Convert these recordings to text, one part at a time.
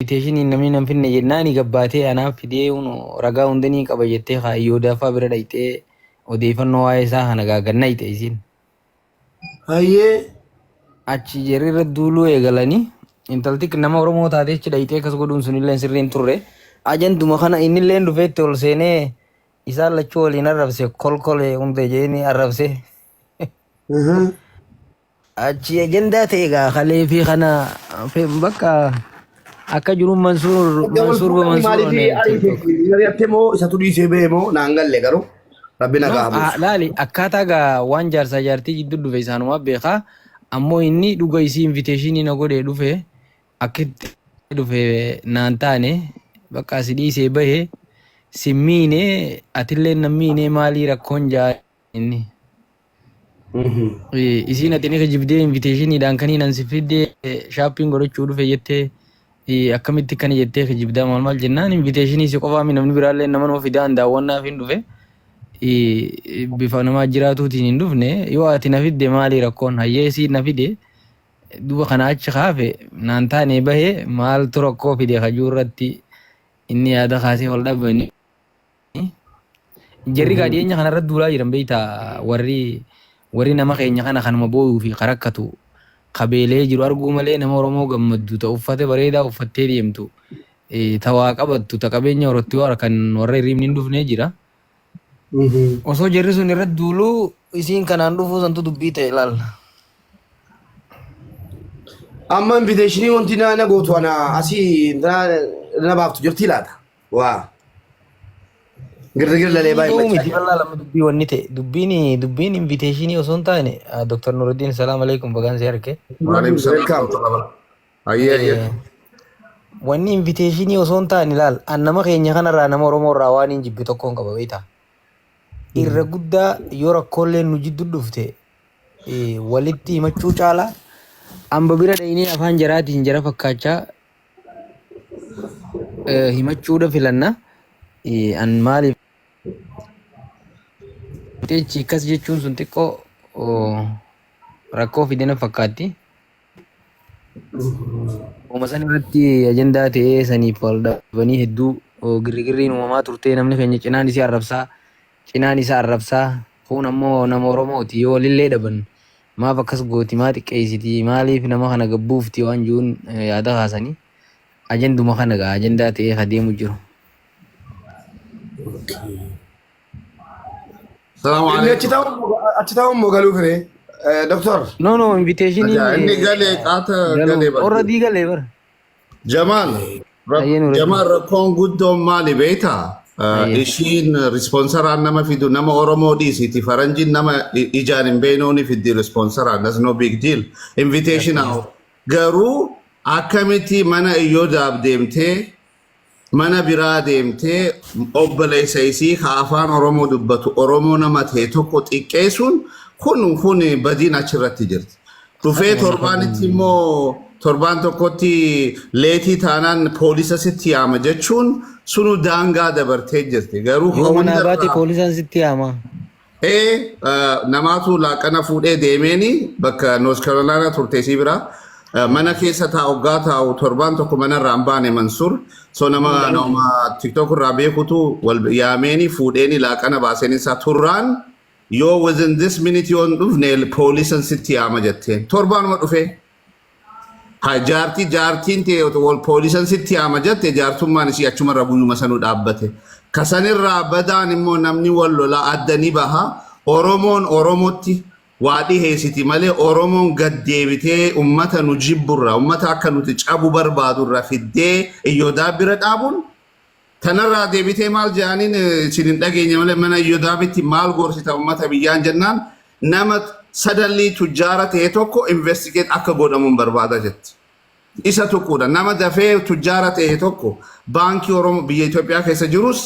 invitation namni nan finne jennaan gabbaatee anaaf fidee ragaa hundanii qaba jettee kaayyoo daafaa bira dhayxee odeeffannoo waa'ee isaa kana gaagannaa ite isiin. Hayyee. Achi jirrirra duuluu eegalanii intalti nama Oromoo taatee achi dhayxee akkas godhuun sunillee sirriin turre. Ajantuma kana innillee dhufeetti ol seenee isaan lachuu waliin arrabse kolkolee hunda jeeni arrabse. Achi ajandaa ta'e egaa kalee fi kana bakka akka jiruun Mansuur Mansuur moo isa tuliisee bee moo naan galle garuu rabbi nagaa hamuuf. Laali akkaataa gaa waan jaarsaa jaartii jidduu dhufe isaanumaa beekaa ammoo inni dhuga isii inviteeshinii na godhee dhufe akkitti dhufe naan taane bakka asi dhiisee bahee simmiine atillee nammiine maalii rakkoon jaa inni. Isiin ati ni kijibdee inviteeshiniidhaan kanii nan si fiddee shaappiin godhachuu dhufe jettee akkamitti kana jettee kijibdaa maal jennaan inviteeshinii si qofaa namni biraallee nama nama fidaan daawwannaaf hin dhufe bifa namaa jiraatuutiin hin dhufne yoo ati na fidde maalii rakkoon hayyee isii na fide duba kana achi kaafe naan taane bahee maaltu rakkoo fide kajuu irratti inni yaada kaasee ol dhabani. Jarri gaadhiyeenya kanarra duulaa jiran beektaa warri nama keenya kana kanuma boo'uu fi karakkatu qabeelee jiru arguu malee nama Oromoo gammaddu ta'u uffate bareedaa uffattee deemtu tawaa qabattu ta qabeenya horatti wara kan warra hirriibni hin dhufnee jira. Osoo jarri sun irra duuluu isiin kanaan dhufuu santu dubbii ta'e ilaalla. Amma inviteeshinii wanti na gootu ana asii na baaftu jirti laata? Waa. Girgir lalee baay'ee miti bal'aa lama dubbii wanni ta'e dubbiin inviteeshinii osoo hin taane Dr. Nuruddin salaam alaikum bagaan si harke. Wanni inviteeshinii osoo hin taane ilaal an nama keenya kanarraa nama Oromoo irraa waan hin jibbi tokkoon qaba beektaa. Irra guddaa yoo rakkoolee nu jiddu dhufte walitti himachuu caalaa amba bira dhaynee afaan jaraatiin jara fakkaachaa himachuudha filanna an maaliif teechi akkas jechuun sun xiqqoo rakkoo fidena fakkaatti. Uuma san irratti ajandaa ta'ee saniif wal dhabanii hedduu girgirriin uumamaa turtee namni keenya cinaan isaa arrabsaa kun ammoo nama Oromooti yoo walillee dhaban maaf akkas gooti maa xiqqeessiti maaliif nama kana gabbuufti waan jiruun yaada kaasanii ajanduma kana gaa ajandaa ta'ee adeemu jiru. Salaam alaikum. Achi ta'uun moo galuu fire? Doctor. No, invitation inni galee qaata galee bara. Already galee bara. Jamal rakkoon guddoon maali beektaa? Ishiin rispoonsaraan nama fidu nama Oromoo dhiisiti faranjiin nama ijaan hin beeknuuni fiddi rispoonsaraan that's no big deal. Invitation garuu akkamitti mana iyyoo daab deemtee mana biraa deemtee obboleessa isii ka afaan Oromoo dubbatu Oromoo nama ta'e tokko xiqqeessuun kun badiin achirratti jirti. Dhufee torbaanitti immoo torbaan tokkotti leetii taanaan poolisa sitti yaama jechuun sunu daangaa dabartee jirti. Garuu mana baate poolisaan sitti yaama. Namaatu laaqana fuudhee deemeeni bakka North Carolina turte isii biraa. Mana keessa taa'uggaa taa'u torbaan tokko manarraa hin baane Mansuur. So nama TikTok irraa beekutu wal yaameeni fuudheeni laaqana baaseen isaa turraan yoo within this minute yoo hin dhufne poolisan sitti yaama jetteen. Torbaanuma dhufee. Jaartiin ta'e wal poolisan sitti yaama jette jaartummaan isii achumarra guyyuma sanuu dhaabbate. Kasanirraa badaan immoo namni wal lolaa addanii baha Oromoon Oromootti waa dhiheessiti malee Oromoon gad deebitee ummata nu jibburra ummata akka nuti cabu barbaadurra fiddee iyyoodaa bira dhaabuun tanarraa deebitee maal jedhaniin isin hin dhageenye malee mana iyyoodaatti maal gorsita ummata biyyaan jennaan nama sadallii tujjaara ta'e tokko investigate akka godhamuun barbaada jetti. Isa tokkodha nama dafee tujjaara ta'e tokko baankii Oromoo biyya Itoophiyaa keessa jirus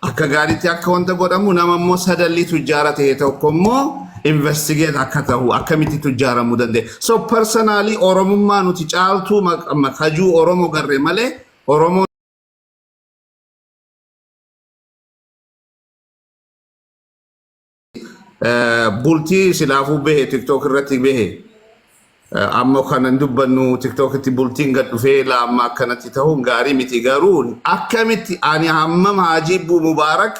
akka gaariitti akka wanta godhamu nama immoo sadallii tujjaara ta'e tokko immoo investigate akka ta'u akkamitti tujjaaramuu danda'e. So personally Oromummaa nuti caaltuu makajuu Oromoo garree malee Oromoo bultii silaafuu bahe TikTok irratti bahe amma kanan dubbannu tiktokitti bultiin gad dhufee amma akkanatti ta'uun gaarii miti garuu akkamitti ani hammam haajibbu mubaarak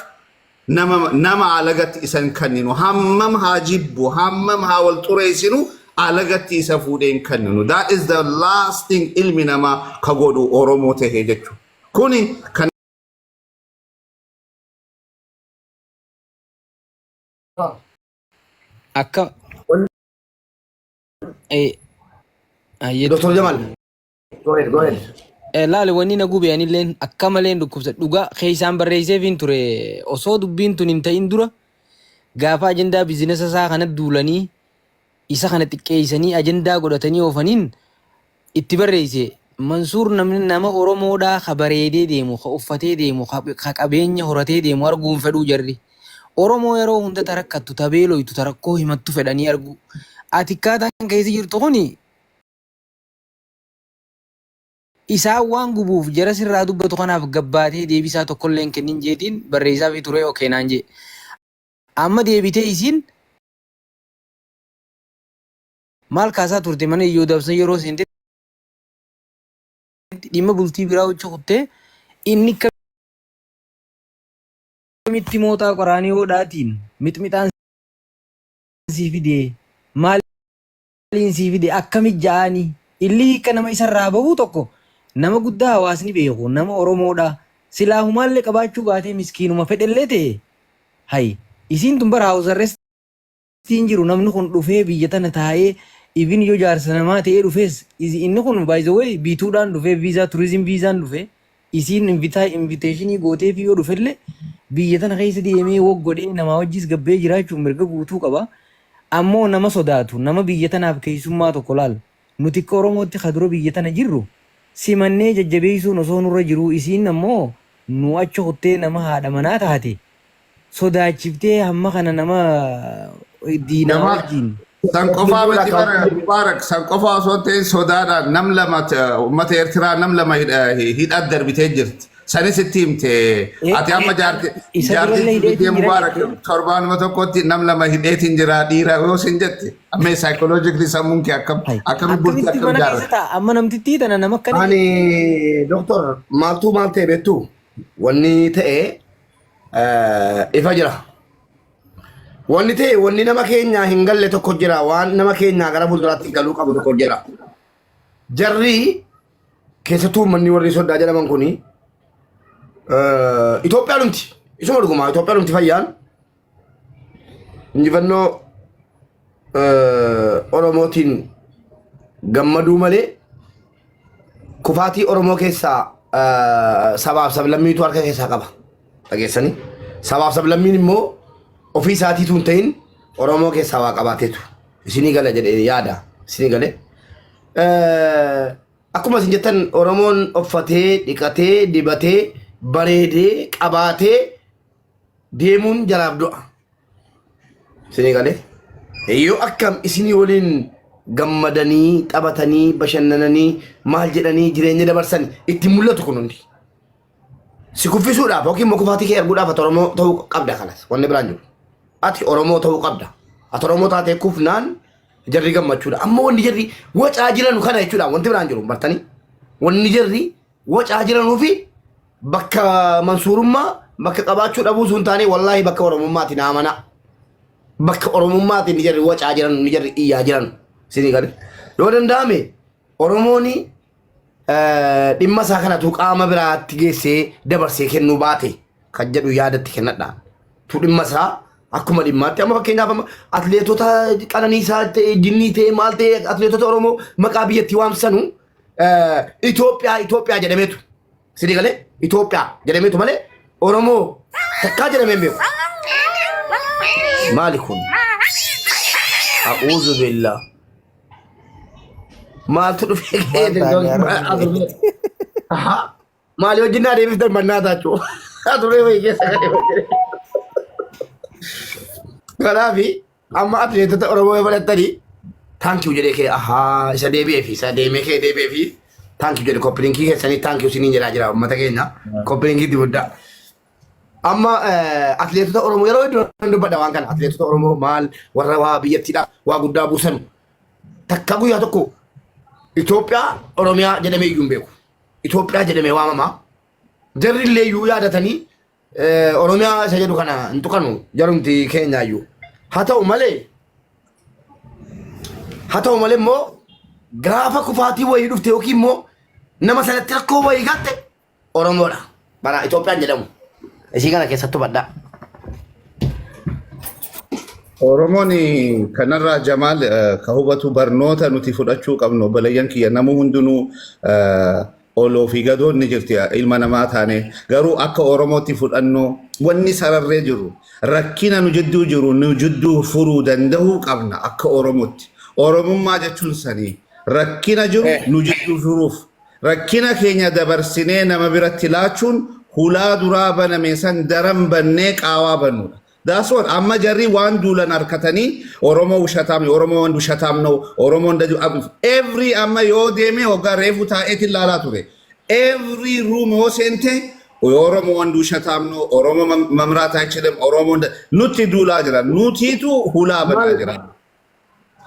nama alagatti isan kanninu hammam haajibbu hammam haa wal xureessinu alagatti isa fuudheen kanninu that is the last thing ilmi nama ka godhu oromoo ta'ee jechuudha kuni kan akka Dr. Jamal, go ahead. laale wanni na gube anilleen akka malee dhukkubsa dhugaa keessaan barreessee fin ture osoo dubbiin tun hin ta'in dura gaafa ajandaa biizinasa isaa kana duulanii isa kana xiqqeessanii ajandaa godhatanii oofaniin itti barreesse Mansuur namni nama Oromoodhaa ka bareedee deemu ka uffatee deemu ka qabeenya horatee deemu arguun fedhuu jarri Oromoo yeroo hunda tarakkattu tabeeloytu tarakkoo himattu fedhanii argu ati akkaataan keessa jirtu kuni isaan waan gubuuf jara sirraa dubbatu kanaaf gabbaatee deebisaa tokkollee hin kennin jeetiin barreessaa fi turee okee naan jee amma deebitee isiin maal kaasaa turte mana iyyoo dabsan yeroo seente dhimma bultii biraa hojii kuttee inni kamitti mootaa qoraanii hoodhaatiin mixmixaan sii fidee maaliin sii fidee akkamit ja'anii illi hiika nama isarraa bahuu tokko nama guddaa hawaasni beeku nama Oromoodha silaa humaallee qabaachuu baatee miskiinuma fedhellee ta'e hay isiin tun bara haawusarrestiin jiru namni kun dhufee biyya tana taa'ee even yoo jaarsa namaa ta'ee dhufees inni kun by the way biituudhaan dhufee viizaa turizim viizaan dhufee isiin inviteeshinii gootee fi yoo dhufellee biyya tana keessa deemee waggodhee namaa wajjis gabbee jiraachuun mirga guutuu qaba ammoo nama sodaatu nama biyya tanaaf keessummaa tokko laal nuti akka Oromootti kadura biyya tana jirru simannee jajjabeessuun osoo nurra jiru isiin ammoo nu achi hottee nama haadha manaa taate sodaachiftee hamma kana nama diinaa wajjin san qofaa miti bara mubaarak san qofaa osoo ta'in sodaadhaan nam lama uummata Eertiraa nam lama hidhaa darbitee jirti sanis itti himte ati amma jaartii mubaarak torbaanuma tokkotti nam lama hidheetiin jira dhiira yoo sin jette amma psychologically sammuun kee akkam bulti akkam jaarrata amma namtittii tana nama akkanii Ani doktor maaltu maal ta'e beektu wanni ta'e ifa jira. Wanni ta'e wanni nama keenya hin galle tokko jira waan nama keenya gara fuulduraatti galuu qabu tokko jira. Jarri keessattuu manni warri sodaa jedhaman kuni Itoophiyaa dhumti. Isuma dhuguma Itoophiyaa dhumti fayyaan injifannoo Oromootiin gammaduu malee kufaatii Oromoo keessaa sabaaf sablammiitu harka keessaa qaba. Dhageessanii sabaaf sablammiin immoo ofii isaatiitu hin ta'in Oromoo keessaa waa qabaateetu isinii gala jedhee yaada isinii gale. Akkuma isin jettan Oromoon uffatee dhiqatee dibatee bareedee qabaatee deemuun jaraaf du'a isinii gale. Yoo akkam isinii waliin gammadanii taphatanii bashannananii maal jedhanii jireenya dabarsan itti mul'atu kun hundi. Si kuffisuudhaaf yookiin immoo kufaatii kee arguudhaaf ati Oromoo ta'uu qabda kanas wanni biraan jiru. Ati Oromoo ta'uu qabda. Ati Oromoo taatee kufnaan jarri gammachuudha. Amma wanni jarri wacaa jiranu kana jechuudha wanti biraan jiru bartanii. Wanni jarri wacaa jiranuu fi bakka mansuurummaa bakka qabaachuu dhabuu sun taanee wallaahi bakka Oromummaati naa mana. Bakka Oromummaati ni jarri wacaa jiran ni jarri iyyaa jiran. Isinii gale. Yoo danda'ame Oromooni dhimma isaa kanatu qaama biraatti geessee dabarsee kennuu baate kan jedhu yaadatti kennadha. Tu dhimma isaa akkuma dhimmaatti amma fakkeenyaaf atleetota Qananiisaa ta'e Jinnii ta'e maal ta'e atleetota Oromoo maqaa biyyatti waamsanu Itoophiyaa jedhameetu. Isinii gale Itoophiyaa jedhameetu malee Oromoo takkaa jedhamee hin beeku. Maali kun? A'uudhu billah. Maaltu dhufee kee maali wajjin naa deebiftan mannaa taachuu turee wayii keessa kanaafi amma atleetota Oromoo fudhattanii taankiyuu jedhee kee isa deebi'ee fi isa deemee kee deebi'ee fi taankiyuu jedhe koppilinkii keessanii taankiyuu siniin jedhaa jira uummata keenya koppilinkii guddaa. Amma atleetota Oromoo yeroo hedduu dubbadha waan kana atleetota Oromoo maal warra waa biyyattiidha waa guddaa buusan takka guyyaa tokko Itoophiyaa Oromiyaa jedhamee iyyuu hin beeku. Itoophiyaa jedhamee waamama. Jarri illee iyyuu yaadatanii Oromiyaa isa jedhu kana hin tuqanu jarumti keenya iyyuu. Haa ta'u malee immoo gaafa kufaatii wayii dhufte yookiin immoo nama sanatti rakkoo wayii gatte Oromoodha. Bara Itoophiyaan jedhamu. Isii kana keessattuu baddaa. Oromoon kanarraa Jamaal ka hubatu barnoota nuti fudhachuu qabnu balayyan kiyya namu hundinuu oloo fi gadoon ni jirti ilma namaa taane garuu akka Oromootti fudhannu wanni sararree jiru rakkina nu jidduu jiru nu jidduu furuu danda'uu qabna akka Oromootti. Oromummaa jechuun sanii rakkina jiru nu jidduu furuuf rakkina keenya dabarsinee nama biratti laachuun hulaa duraa baname san daran bannee qaawaa bannuudha. That's what amma jarri waan duulan harkatanii Oromoo ushatam Oromoo waan ushatam no Oromoo ndaju every amma yoo deeme oga reefu taa'eet ilaalaa ture every room yoo seente Oromoo waan ushatam no Oromoo mamraataa jedham Oromoo nutti duulaa jira nutiitu hulaa banaa jira.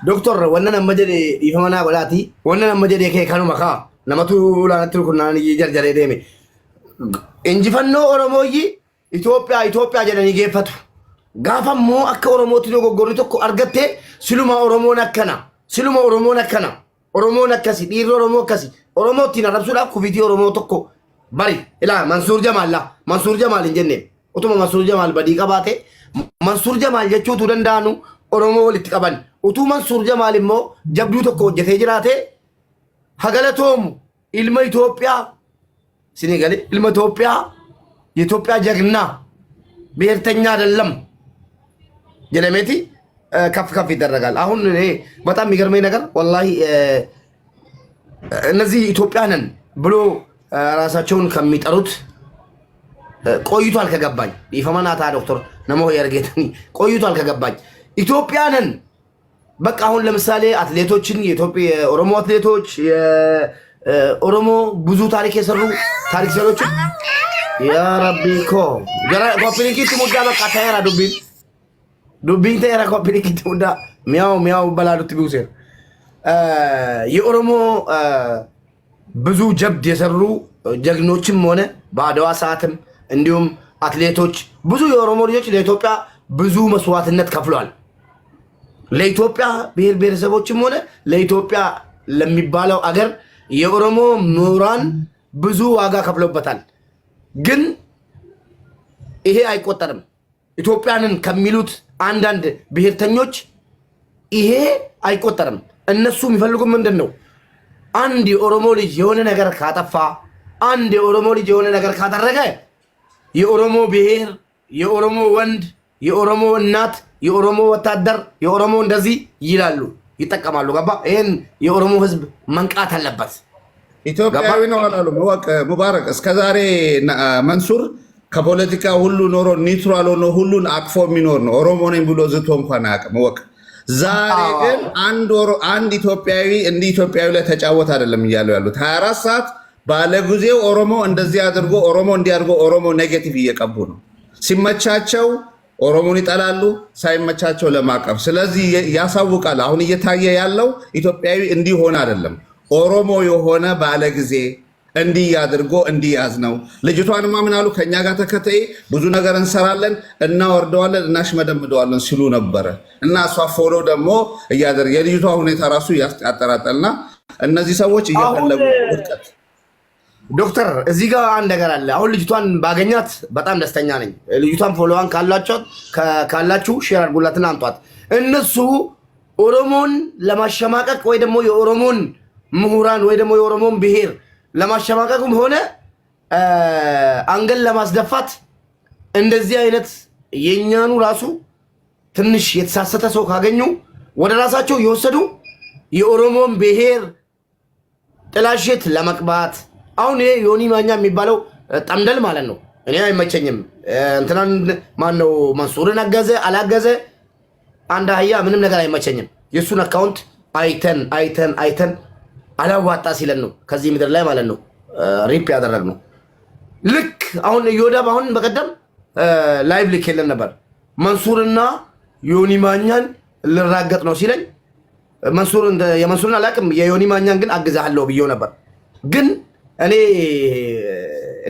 Doktor wannan amma jedhe ifamana godhaati wannan amma jedhe kee kanuma kaa namatu laanatti rukunnaan jarjaree deeme injifannoo Oromooyyi Itoophiyaa jedhanii geeffatu. Gaafa immoo akka Oromootti dogoggorri tokko argatte siluma Oromoon akkana Oromoon akkasi dhiirri Oromoo akkasi Oromootti arrabsuudhaaf kufitii Oromoo tokko bari ilaa Mansuur Jamaal hin jenne utuma Mansuur Jamaal badii qabaate Mansuur Jamaal jechuutu danda'anu Oromoo walitti qaban utuu Mansuur Jamaal immoo jabduu tokko hojjetee jiraate hagalatoomu ilma Itoophiyaa Sinigale ilma Itoophiyaa ጀግና ብሔርተኛ አይደለም ጀለሜቲ ከፍ ይደረጋል። አሁን እኔ በጣም የሚገርመኝ ነገር ወላሂ እነዚህ ኢትዮጵያንን ብሎ ራሳቸውን ከሚጠሩት ቆይቷል ከገባኝ ይፈማናታ ዶክተር ነሞ ያርጌትኒ ቆይቷል ከገባኝ ኢትዮጵያንን በቃ አሁን ለምሳሌ አትሌቶችን የኢትዮጵያ ኦሮሞ አትሌቶች የኦሮሞ ብዙ ታሪክ የሰሩ ታሪክ ሰሮች ያ ረቢ ኮ ገራ ኮፒኒኪት ሙዳ በቃ ታየራ ዱቢን ታየራ ኮፒኒኪት ሙዳ ሚያው በላዱት ቢውሰር የኦሮሞ ብዙ ጀብድ የሰሩ ጀግኖችም ሆነ በአድዋ ሰዓትም እንዲሁም አትሌቶች ብዙ የኦሮሞ ልጆች ለኢትዮጵያ ብዙ መስዋዕትነት ከፍለዋል። ለኢትዮጵያ ብሔር ብሔረሰቦችም ሆነ ለኢትዮጵያ ለሚባለው አገር የኦሮሞ ምሁራን ብዙ ዋጋ ከፍለውበታል። ግን ይሄ አይቆጠርም። ኢትዮጵያንን ከሚሉት አንዳንድ ብሔርተኞች ይሄ አይቆጠርም። እነሱ የሚፈልጉ ምንድነው? አንድ የኦሮሞ ልጅ የሆነ ነገር ካጠፋ፣ አንድ የኦሮሞ ልጅ የሆነ ነገር ካደረገ የኦሮሞ ብሔር፣ የኦሮሞ ወንድ፣ የኦሮሞ እናት፣ የኦሮሞ ወታደር፣ የኦሮሞ እንደዚህ ይላሉ፣ ይጠቀማሉ። ገባ? ይሄን የኦሮሞ ህዝብ መንቃት አለበት። ኢትዮጵያዊ ነው አላሉ ሙባረክ። እስከዛሬ መንሱር ከፖለቲካ ሁሉ ኖሮ ኒውትራል ሆኖ ሁሉን አቅፎ የሚኖር ነው። ኦሮሞ ነኝ ብሎ ዝቶ እንኳን አያውቅም። ወቅ ዛሬ ግን አንድ ኢትዮጵያዊ እንደ ኢትዮጵያዊ ላይ ተጫወት አይደለም እያሉ ያሉት 24 ሰዓት ባለ ጊዜው ኦሮሞ እንደዚህ አድርጎ ኦሮሞ እንዲያርጎ ኦሮሞ ኔጌቲቭ እየቀቡ ነው። ሲመቻቸው ኦሮሞን ይጠላሉ፣ ሳይመቻቸው ለማቀፍ። ስለዚህ ያሳውቃል። አሁን እየታየ ያለው ኢትዮጵያዊ እንዲሆን አይደለም። ኦሮሞ የሆነ ባለ ጊዜ እንዲህ አድርጎ እንዲያዝ ነው። ልጅቷንማ ምን አሉ? ከኛ ጋር ተከተይ ብዙ ነገር እንሰራለን፣ እናወርደዋለን፣ እናሽመደምደዋለን ሲሉ ነበረ። እና እሷ ፎሎ ደግሞ እያደረገ የልጅቷ ሁኔታ ራሱ ያጠራጠልና እነዚህ ሰዎች እየፈለጉ ውድቀት። ዶክተር እዚህ ጋር አንድ ነገር አለ። አሁን ልጅቷን ባገኛት በጣም ደስተኛ ነኝ። ልጅቷን ፎሎዋን ካላችሁ ሼር አድርጉላትና አምጧት። እነሱ ኦሮሞን ለማሸማቀቅ ወይ ደግሞ የኦሮሞን ምሁራን ወይ ደግሞ የኦሮሞን ብሔር ለማሸማቀቅም ሆነ አንገል ለማስደፋት እንደዚህ አይነት የኛኑ ራሱ ትንሽ የተሳሰተ ሰው ካገኙ ወደ ራሳቸው እየወሰዱ የኦሮሞን ብሔር ጥላሸት ለመቅባት። አሁን ይሄ ዮኒ ማኛ የሚባለው ጠምደል ማለት ነው። እኔ አይመቸኝም። እንትናን ማን ነው መንሱርን አገዘ አላገዘ አንድ አህያ ምንም ነገር አይመቸኝም። የሱን አካውንት አይተን አላዋጣ ሲለን ነው ከዚህ ምድር ላይ ማለት ነው ሪፕ ያደረግነው። ልክ አሁን ዮዳብ አሁን በቀደም ላይቭ ልኬልን ነበር። መንሱርና ዮኒ ማኛን ልራገጥ ነው ሲለኝ መንሱር የመንሱርን አላውቅም፣ የዮኒ ማኛን ግን አግዛለሁ ብዬው ነበር። ግን እኔ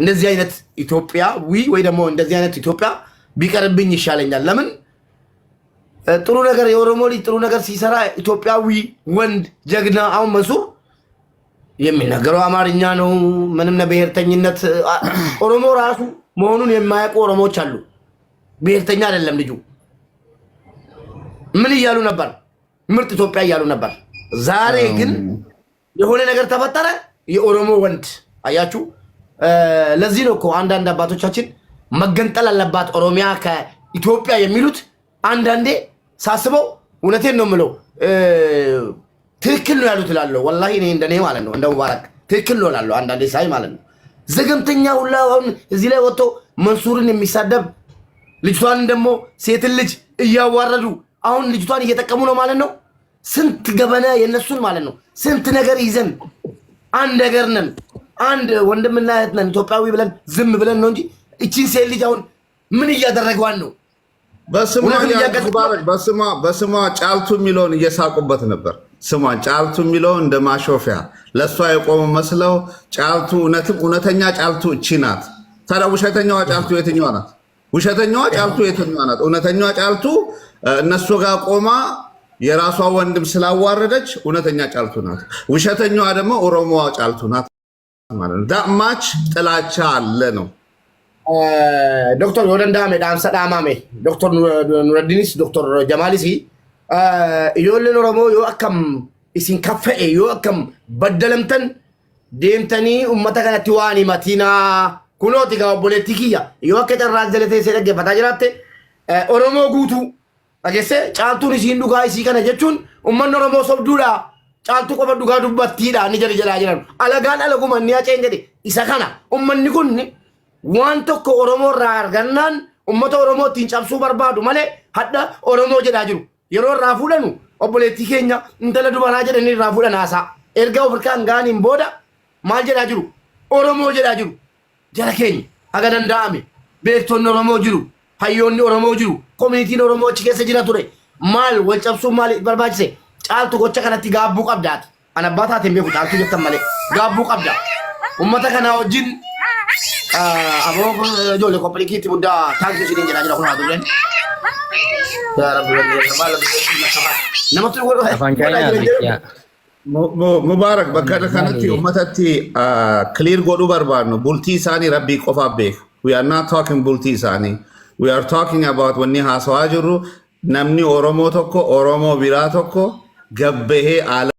እንደዚህ አይነት ኢትዮጵያዊ ወይ ደግሞ እንደዚህ አይነት ኢትዮጵያ ቢቀርብኝ ይሻለኛል። ለምን ጥሩ ነገር የኦሮሞ ልጅ ጥሩ ነገር ሲሰራ ኢትዮጵያዊ ወንድ ጀግና፣ አሁን መንሱር የሚናገረው አማርኛ ነው። ምንም ብሔርተኝነት ኦሮሞ ራሱ መሆኑን የማያውቁ ኦሮሞዎች አሉ። ብሔርተኛ አይደለም ልጁ። ምን እያሉ ነበር? ምርጥ ኢትዮጵያ እያሉ ነበር። ዛሬ ግን የሆነ ነገር ተፈጠረ። የኦሮሞ ወንድ አያችሁ። ለዚህ ነው እኮ አንዳንድ አባቶቻችን መገንጠል አለባት ኦሮሚያ ከኢትዮጵያ የሚሉት። አንዳንዴ ሳስበው እውነቴን ነው የምለው ትክክል ነው ያሉት እላለሁ። ወላሂ እኔ እንደኔ ማለት ነው እንደ ሙባረክ ትክክል ነው እላለሁ አንዳንዴ ሳይ ማለት ነው። ዘገምተኛ ሁላ አሁን እዚህ ላይ ወጥቶ መንሱርን የሚሳደብ ልጅቷን ደግሞ ሴትን ልጅ እያዋረዱ አሁን ልጅቷን እየጠቀሙ ነው ማለት ነው። ስንት ገበና የነሱን ማለት ነው። ስንት ነገር ይዘን አንድ ነገር ነን፣ አንድ ወንድምና እህት ነን ኢትዮጵያዊ ብለን ዝም ብለን ነው እንጂ እቺን ሴት ልጅ አሁን ምን እያደረገዋን ነው? በስሟ ጫልቱ የሚለውን እየሳቁበት ነበር። ስሟን ጫልቱ የሚለውን እንደ ማሾፊያ ለእሷ የቆሙ መስለው ጫልቱ እውነተኛ ጫልቱ እቺ ናት። ታዲያ ውሸተኛዋ ጫልቱ የትኛዋ ናት? ውሸተኛዋ ጫልቱ የትኛዋ ናት? እውነተኛዋ ጫልቱ እነሱ ጋር ቆማ የራሷ ወንድም ስላዋረደች እውነተኛ ጫልቱ ናት። ውሸተኛዋ ደግሞ ኦሮሞዋ ጫልቱ ናት ማለት ነው። ዳማች ጥላቻ አለ ነው። ዶክተር ወደንዳሜ ዳምሳ ዳማሜ ዶክተር ኑረዲኒስ ዶክተር ጀማሊሲ ijoolleen oromoo yoo akkam isin kaffa'e yoo akkam baddalamtan deemtanii ummata kanatti waan himatinaa kunooti gaa obboleettii kiyya yoo akka carraa jala teessee dhaggeeffataa jiraatte oromoo guutuu dhageesse caaltuun isiin dhugaa isii kana jechuun ummanni oromoo sobduudha caaltuu qofa dhugaa dubbattiidha ni jala jalaa jiran alagaan alaguma ni haceen jedhe isa kana ummanni kun waan tokko oromoo irraa argannaan ummata oromoo ittiin cabsuu barbaadu malee hadda oromoo jedhaa jiru. yeroo irraa fuudhanu obboleettii keenya intala dubaraa jedhanii irraa fuudhan haasaa erga ofirkaan gaaniin booda maal jedhaa jiru? Oromoo jedhaa jiru. Jara keenya haga danda'ame beektonni oromoo jiru, hayyoonni oromoo jiru, koominitiin oromoo achi keessa jira ture. Maal wal cabsuun maal barbaachise? Caaltu gocha kanatti gaabbuu qabdaati. Ana abbaa taateen beeku caaltu jettan malee gaabbuu qabdaa. Ummata kana wajjin aboo ijoollee koppilikiitti guddaa taankii isiniin jedhaa jira kun haa turren. Mubarak bakka kanatti ummatatti clear godhuu barbaadnu bultii isaanii rabbii qofaaf beeku. We are not talking bultii isaanii. We are talking about wanni haasawaa jirru namni Oromoo tokko Oromoo biraa tokko gabbahee